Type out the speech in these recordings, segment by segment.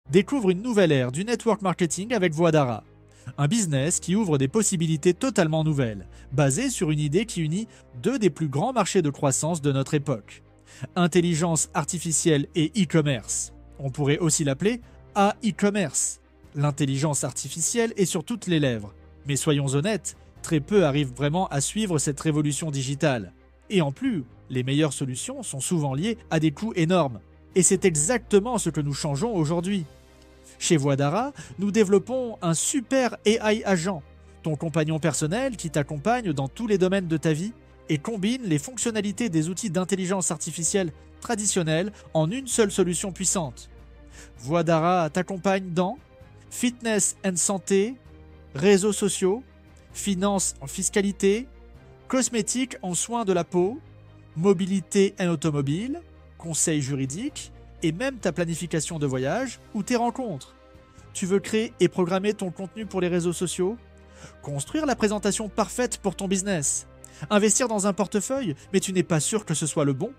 Découvre une nouvelle ère du network marketing avec Voadara. Un business qui ouvre des possibilités totalement nouvelles, basées sur une idée qui unit deux des plus grands marchés de croissance de notre époque. Intelligence artificielle et e-commerce. On pourrait aussi l'appeler AI-commerce. L'intelligence artificielle est sur toutes les lèvres. Mais soyons honnêtes, très peu arrivent vraiment à suivre cette révolution digitale. Et en plus, les meilleures solutions sont souvent liées à des coûts énormes. Et c'est exactement ce que nous changeons aujourd'hui. Chez Voadara, nous développons un super AI agent, ton compagnon personnel qui t'accompagne dans tous les domaines de ta vie et combine les fonctionnalités des outils d'intelligence artificielle traditionnels en une seule solution puissante. Voadara t'accompagne dans fitness and santé, réseaux sociaux, finance en fiscalité, cosmétiques en soins de la peau, mobilité et automobile, conseils juridiques et même ta planification de voyage ou tes rencontres. Tu veux créer et programmer ton contenu pour les réseaux sociaux? Construire la présentation parfaite pour ton business? Investir dans un portefeuille, mais tu n'es pas sûr que ce soit le bon?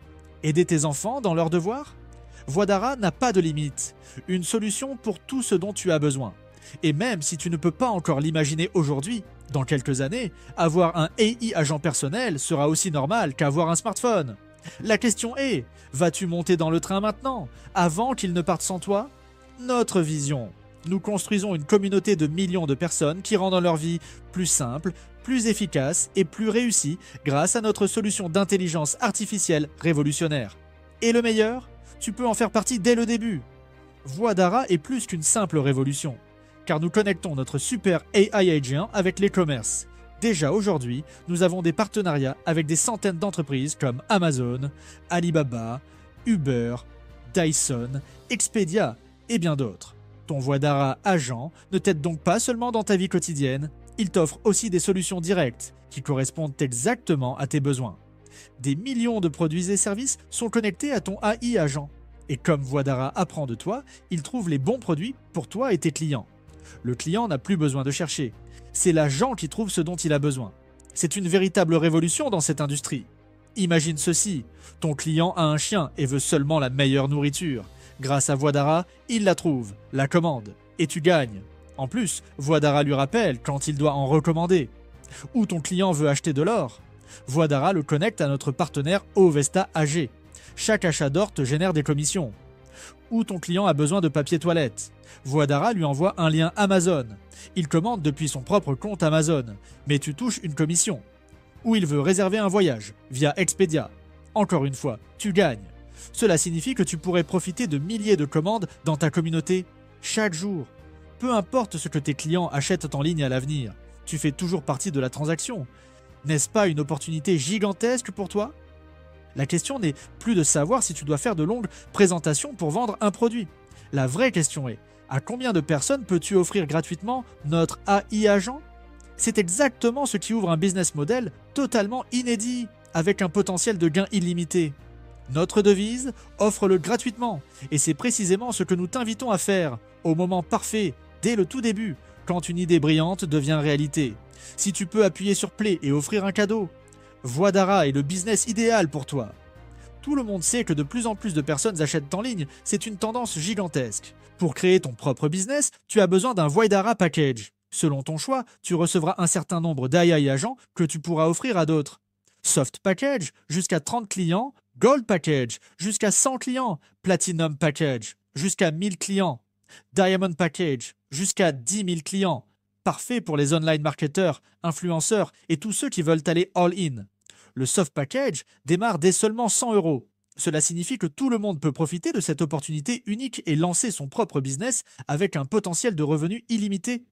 Aider tes enfants dans leurs devoirs? Voadara n'a pas de limite. Une solution pour tout ce dont tu as besoin. Et même si tu ne peux pas encore l'imaginer aujourd'hui, dans quelques années, avoir un AI agent personnel sera aussi normal qu'avoir un smartphone. La question est, vas-tu monter dans le train maintenant, avant qu'il ne parte sans toi? Notre vision. Nous construisons une communauté de millions de personnes qui rendent leur vie plus simple, plus efficace et plus réussie grâce à notre solution d'intelligence artificielle révolutionnaire. Et le meilleur, tu peux en faire partie dès le début. Voadara est plus qu'une simple révolution, car nous connectons notre super AI agent avec l'e-commerce. Déjà aujourd'hui, nous avons des partenariats avec des centaines d'entreprises comme Amazon, Alibaba, Uber, Dyson, Expedia et bien d'autres. Ton Voadara agent ne t'aide donc pas seulement dans ta vie quotidienne, il t'offre aussi des solutions directes qui correspondent exactement à tes besoins. Des millions de produits et services sont connectés à ton AI agent. Et comme Voadara apprend de toi, il trouve les bons produits pour toi et tes clients. Le client n'a plus besoin de chercher. C'est l'agent qui trouve ce dont il a besoin. C'est une véritable révolution dans cette industrie. Imagine ceci, ton client a un chien et veut seulement la meilleure nourriture. Grâce à Voadara, il la trouve, la commande, et tu gagnes. En plus, Voadara lui rappelle quand il doit en recommander. Ou ton client veut acheter de l'or. Voadara le connecte à notre partenaire Ovesta AG. Chaque achat d'or te génère des commissions. Ou ton client a besoin de papier toilette. Voadara lui envoie un lien Amazon. Il commande depuis son propre compte Amazon, mais tu touches une commission. Ou il veut réserver un voyage via Expedia. Encore une fois, tu gagnes. Cela signifie que tu pourrais profiter de milliers de commandes dans ta communauté chaque jour. Peu importe ce que tes clients achètent en ligne à l'avenir, tu fais toujours partie de la transaction. N'est-ce pas une opportunité gigantesque pour toi? La question n'est plus de savoir si tu dois faire de longues présentations pour vendre un produit. La vraie question est, à combien de personnes peux-tu offrir gratuitement notre AI agent? C'est exactement ce qui ouvre un business model totalement inédit, avec un potentiel de gain illimité. Notre devise, offre-le gratuitement, et c'est précisément ce que nous t'invitons à faire, au moment parfait, dès le tout début, quand une idée brillante devient réalité. Si tu peux appuyer sur Play et offrir un cadeau, Voadara est le business idéal pour toi. Tout le monde sait que de plus en plus de personnes achètent en ligne, c'est une tendance gigantesque. Pour créer ton propre business, tu as besoin d'un Voadara Package. Selon ton choix, tu recevras un certain nombre d'AI agents que tu pourras offrir à d'autres. Soft Package, jusqu'à 30 clients. Gold Package, jusqu'à 100 clients. Platinum Package, jusqu'à 1000 clients. Diamond Package, jusqu'à 10 000 clients. Parfait pour les online marketeurs, influenceurs et tous ceux qui veulent aller all-in. Le Soft Package démarre dès seulement 100 euros. Cela signifie que tout le monde peut profiter de cette opportunité unique et lancer son propre business avec un potentiel de revenus illimité.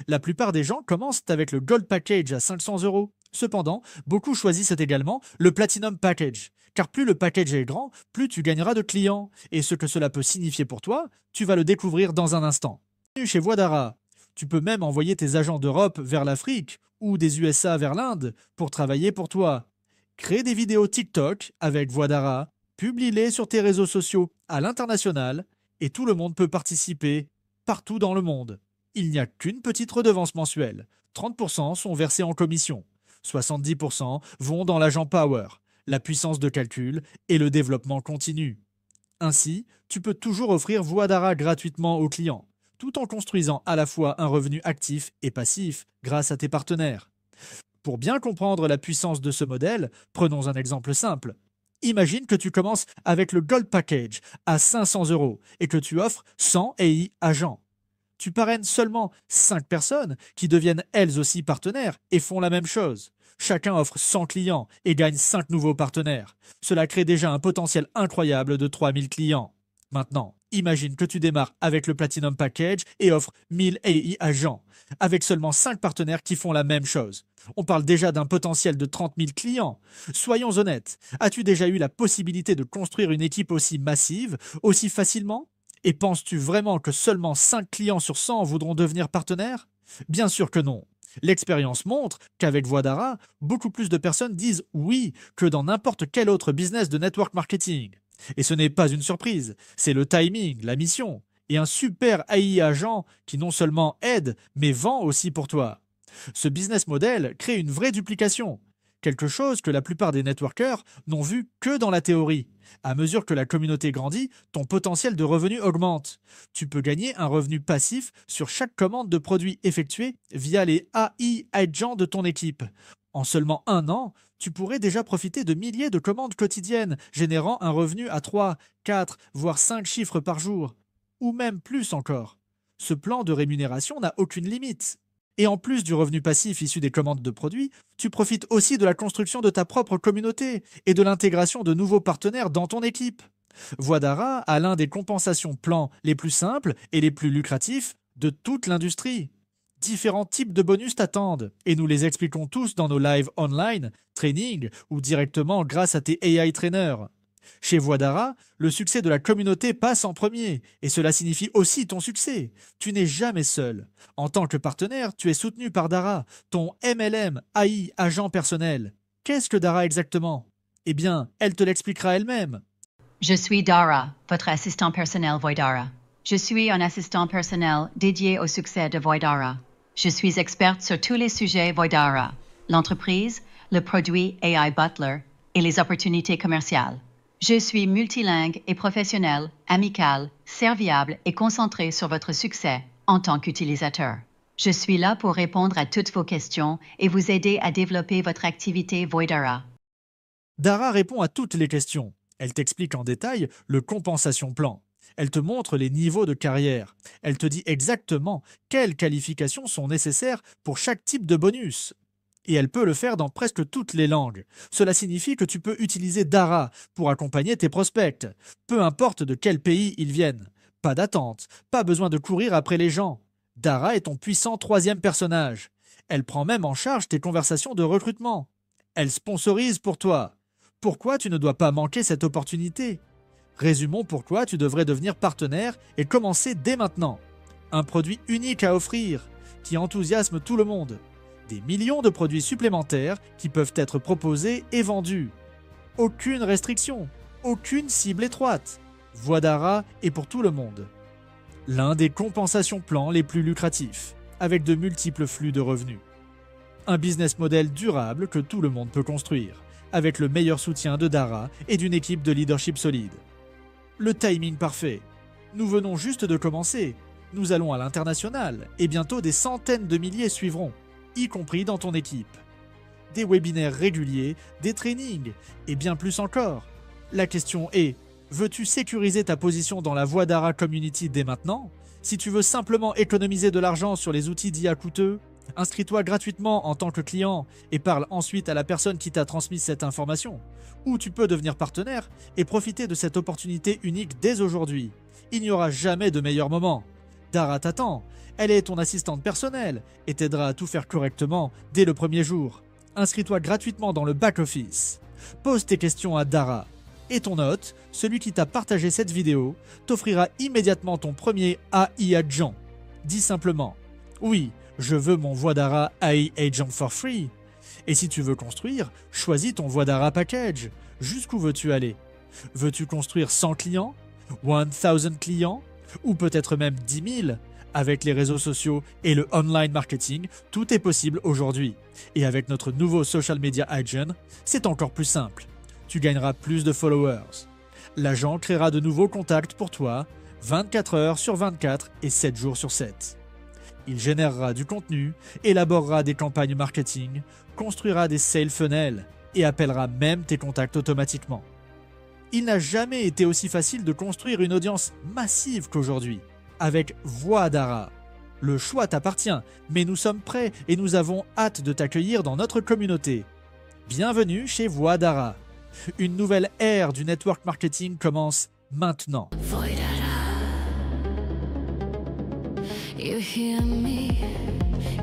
La plupart des gens commencent avec le Gold Package à 500 euros. Cependant, beaucoup choisissent également le Platinum Package, car plus le package est grand, plus tu gagneras de clients. Et ce que cela peut signifier pour toi, tu vas le découvrir dans un instant. Bienvenue chez Voadara. Tu peux même envoyer tes agents d'Europe vers l'Afrique ou des USA vers l'Inde pour travailler pour toi. Crée des vidéos TikTok avec Voadara, publie-les sur tes réseaux sociaux à l'international et tout le monde peut participer partout dans le monde. Il n'y a qu'une petite redevance mensuelle. 30% sont versés en commission. 70% vont dans l'agent Power, la puissance de calcul et le développement continu. Ainsi, tu peux toujours offrir Voix d'Ara gratuitement aux clients, tout en construisant à la fois un revenu actif et passif grâce à tes partenaires. Pour bien comprendre la puissance de ce modèle, prenons un exemple simple. Imagine que tu commences avec le Gold Package à 500 € et que tu offres 100 AI agents. Tu parraines seulement 5 personnes qui deviennent elles aussi partenaires et font la même chose. Chacun offre 100 clients et gagne 5 nouveaux partenaires. Cela crée déjà un potentiel incroyable de 3000 clients. Maintenant, imagine que tu démarres avec le Platinum Package et offres 1000 AI agents, avec seulement 5 partenaires qui font la même chose. On parle déjà d'un potentiel de 30 000 clients. Soyons honnêtes, as-tu déjà eu la possibilité de construire une équipe aussi massive, aussi facilement? Et penses-tu vraiment que seulement 5 clients sur 100 voudront devenir partenaires? Bien sûr que non. L'expérience montre qu'avec Voix d'Ara, beaucoup plus de personnes disent oui que dans n'importe quel autre business de network marketing. Et ce n'est pas une surprise, c'est le timing, la mission, et un super AI agent qui non seulement aide, mais vend aussi pour toi. Ce business model crée une vraie duplication, quelque chose que la plupart des networkers n'ont vu que dans la théorie. À mesure que la communauté grandit, ton potentiel de revenu augmente. Tu peux gagner un revenu passif sur chaque commande de produits effectuée via les AI agents de ton équipe. En seulement un an, tu pourrais déjà profiter de milliers de commandes quotidiennes, générant un revenu à 3, 4, voire 5 chiffres par jour. Ou même plus encore. Ce plan de rémunération n'a aucune limite. Et en plus du revenu passif issu des commandes de produits, tu profites aussi de la construction de ta propre communauté et de l'intégration de nouveaux partenaires dans ton équipe. Voix d'Ara a l'un des compensations plans les plus simples et les plus lucratifs de toute l'industrie. Différents types de bonus t'attendent et nous les expliquons tous dans nos lives online, training ou directement grâce à tes AI trainers. Chez Voix d'Ara, le succès de la communauté passe en premier, et cela signifie aussi ton succès. Tu n'es jamais seul. En tant que partenaire, tu es soutenu par Dara, ton MLM, AI, agent personnel. Qu'est-ce que Dara exactement? Eh bien, elle te l'expliquera elle-même. Je suis Dara, votre assistant personnel Voidara. Je suis un assistant personnel dédié au succès de Voidara. Je suis experte sur tous les sujets Voidara, l'entreprise, le produit AI Butler et les opportunités commerciales. Je suis multilingue et professionnel, amical, serviable et concentré sur votre succès en tant qu'utilisateur. Je suis là pour répondre à toutes vos questions et vous aider à développer votre activité Voidara. Dara répond à toutes les questions. Elle t'explique en détail le compensation plan. Elle te montre les niveaux de carrière. Elle te dit exactement quelles qualifications sont nécessaires pour chaque type de bonus. Et elle peut le faire dans presque toutes les langues. Cela signifie que tu peux utiliser Dara pour accompagner tes prospects, peu importe de quel pays ils viennent. Pas d'attente, pas besoin de courir après les gens. Dara est ton puissant troisième personnage. Elle prend même en charge tes conversations de recrutement. Elle sponsorise pour toi. Pourquoi tu ne dois pas manquer cette opportunité? Résumons pourquoi tu devrais devenir partenaire et commencer dès maintenant. Un produit unique à offrir, qui enthousiasme tout le monde. Des millions de produits supplémentaires qui peuvent être proposés et vendus. Aucune restriction, aucune cible étroite. Voix d'Ara est pour tout le monde. L'un des compensations plans les plus lucratifs, avec de multiples flux de revenus. Un business model durable que tout le monde peut construire, avec le meilleur soutien de Dara et d'une équipe de leadership solide. Le timing parfait. Nous venons juste de commencer. Nous allons à l'international et bientôt des centaines de milliers suivront, y compris dans ton équipe. Des webinaires réguliers, des trainings et bien plus encore. La question est, veux-tu sécuriser ta position dans la Voix d'Ara Community dès maintenant? Si tu veux simplement économiser de l'argent sur les outils d'IA coûteux, inscris-toi gratuitement en tant que client et parle ensuite à la personne qui t'a transmis cette information. Ou tu peux devenir partenaire et profiter de cette opportunité unique dès aujourd'hui. Il n'y aura jamais de meilleur moment. Dara t'attend. Elle est ton assistante personnelle et t'aidera à tout faire correctement dès le premier jour. Inscris-toi gratuitement dans le back-office. Pose tes questions à Dara. Et ton hôte, celui qui t'a partagé cette vidéo, t'offrira immédiatement ton premier AI Agent. Dis simplement « Oui, je veux mon Voix d'Ara AI Agent for free ». Et si tu veux construire, choisis ton Voix d'Ara Package. Jusqu'où veux-tu aller? Veux-tu construire 100 clients? 1000 clients? Ou peut-être même 10 000? Avec les réseaux sociaux et le online marketing, tout est possible aujourd'hui. Et avec notre nouveau Social Media Agent, c'est encore plus simple. Tu gagneras plus de followers. L'agent créera de nouveaux contacts pour toi, 24 heures sur 24 et 7 jours sur 7. Il générera du contenu, élaborera des campagnes marketing, construira des sales funnels et appellera même tes contacts automatiquement. Il n'a jamais été aussi facile de construire une audience massive qu'aujourd'hui, avec Voix d'Ara. Le choix t'appartient, mais nous sommes prêts et nous avons hâte de t'accueillir dans notre communauté. Bienvenue chez Voix d'Ara. Une nouvelle ère du network marketing commence maintenant. You hear me,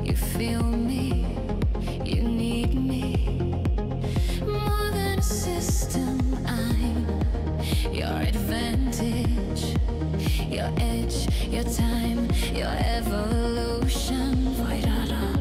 you feel me, you need me. More than a system, I'm your advantage, your edge, your time, your evolution. Voidara.